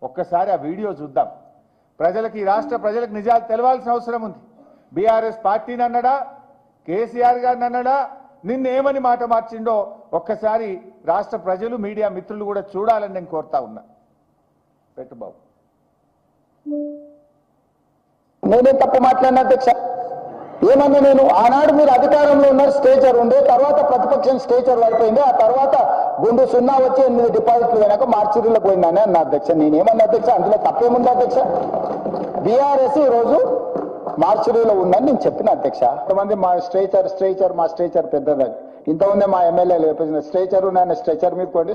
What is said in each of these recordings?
ఒక్కసారి ఆ వీడియో చూద్దాం. ప్రజలకు, ఈ రాష్ట్ర ప్రజలకు నిజాలు తెలవాల్సిన అవసరం ఉంది. బీఆర్ఎస్ పార్టీని అన్నడా, కేసీఆర్ గారిని అన్నడా, నిన్నేమని మాట మార్చిండో ఒక్కసారి రాష్ట్ర ప్రజలు, మీడియా మిత్రులు కూడా చూడాలని నేను కోరుతా ఉన్నా. పెట్టు బాబు. నేనే తప్పు మాట్లాడిన అధ్యక్ష. ఏమన్నా నేను ఆనాడు మీరు అధికారంలో ఉన్నారు, స్టేచర్ ఉండే, తర్వాత ప్రతిపక్షం స్టేచర్ పడిపోయింది, ఆ తర్వాత గుండు 0 వచ్చి 8 డిపాజిట్లు వెనక మార్చిరీలో పోయిందని అన్న అధ్యక్ష. నేనేమన్నా అధ్యక్ష, అందులో తప్పేముంది అధ్యక్ష? బీఆర్ఎస్ ఈ రోజు మార్చిరీలో ఉందని నేను చెప్పిన అధ్యక్ష. కొంతమంది మా స్ట్రేచర్ పెద్దదని, ఇంతమంది మా ఎమ్మెల్యేలు చెప్పేసిన స్ట్రేచరు నాయన స్ట్రెచర్ మీద పోండి,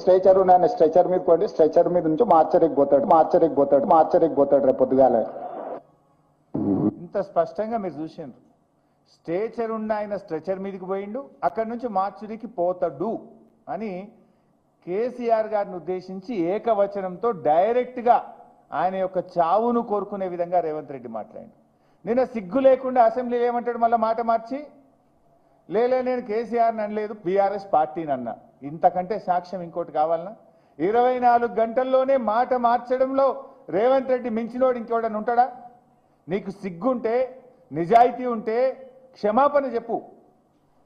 స్ట్రెచర్ మీద నుంచి మార్చరికి పోతాడు రేపు పొద్దుగాల. ఇంత స్పష్టంగా మీరు చూసిండ్రు. స్ట్రేచర్ ఉన్న ఆయన స్ట్రెచర్ మీదకి పోయిండు, అక్కడి నుంచి మార్చురికి పోతాడు అని కేసీఆర్ గారిని ఉద్దేశించి ఏకవచనంతో డైరెక్ట్గా ఆయన యొక్క చావును కోరుకునే విధంగా రేవంత్ రెడ్డి మాట్లాడిండు. నిన్న సిగ్గు లేకుండా అసెంబ్లీలో ఏమంటాడు, మళ్ళీ మాట మార్చి, లేలే నేను కేసీఆర్ని అనలేదు, బీఆర్ఎస్ పార్టీని అన్నా. ఇంతకంటే సాక్ష్యం ఇంకోటి కావాలన్నా? 24 గంటల్లోనే మాట మార్చడంలో రేవంత్ రెడ్డి మించినోడు ఇంకోడని ఉంటాడా? నీకు సిగ్గుంటే, నిజాయితీ ఉంటే క్షమాపణ చెప్పు.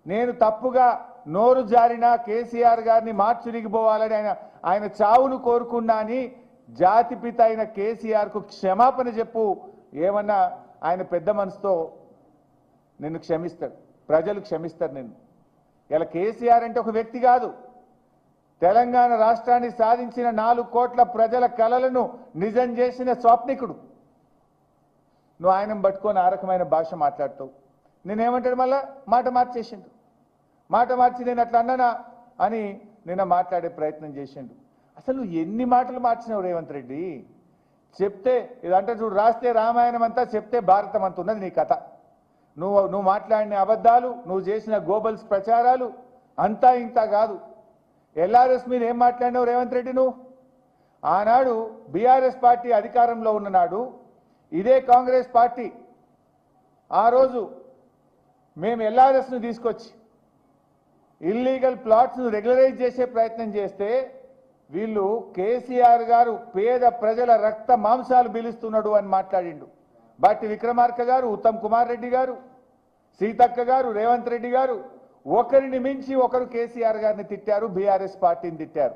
నేను తప్పుగా నోరు జారిన కేసీఆర్ గారిని మార్చురిగిపోవాలని ఆయన చావును కోరుకున్నా అని జాతిపిత అయిన కేసీఆర్కు క్షమాపణ చెప్పు. ఏమన్నా ఆయన పెద్ద మనసుతో నిన్ను క్షమిస్తాడు, ప్రజలు క్షమిస్తారు నిన్ను. ఇలా కేసీఆర్ అంటే ఒక వ్యక్తి కాదు, తెలంగాణ రాష్ట్రాన్ని సాధించిన 4 కోట్ల ప్రజల కలలను నిజం చేసిన స్వప్నికుడు. నువ్వు ఆయన పట్టుకొని ఆ రకమైన భాష మాట్లాడుతావు. నేనేమంటాడు, మళ్ళా మాట మార్చేసిండు. మాట మార్చి నేను అట్లా అన్నానా అని నిన్న మాట్లాడే ప్రయత్నం చేసిండు. అసలు ఎన్ని మాటలు మార్చినావు రేవంత్ రెడ్డి? చెప్తే ఇదంటే చూడు, రాస్తే రామాయణం అంతా, చెప్తే భారతం అంత ఉన్నది నీ కథ. నువ్వు మాట్లాడిన అబద్ధాలు, నువ్వు చేసిన గోబల్స్ ప్రచారాలు అంతా ఇంత కాదు. ఎల్ఆర్ఎస్ మీద ఏం మాట్లాడినావు రేవంత్ రెడ్డి నువ్వు? ఆనాడు బీఆర్ఎస్ పార్టీ అధికారంలో ఉన్ననాడు ఇదే కాంగ్రెస్ పార్టీ ఆ రోజు మేము ఎల్ఆర్ఎస్ను తీసుకొచ్చి ఇల్లీగల్ ప్లాట్స్ను రెగ్యులరైజ్ చేసే ప్రయత్నం చేస్తే వీళ్ళు కేసీఆర్ గారు పేద ప్రజల రక్త మాంసాలు పీలుస్తున్నాడు అని మాట్లాడిండు. బట్టి విక్రమార్క గారు, ఉత్తమ్ కుమార్ రెడ్డి గారు, సీతక్క గారు, రేవంత్ రెడ్డి గారు ఒకరిని మించి ఒకరు కేసీఆర్ గారిని తిట్టారు, బీఆర్ఎస్ పార్టీని తిట్టారు.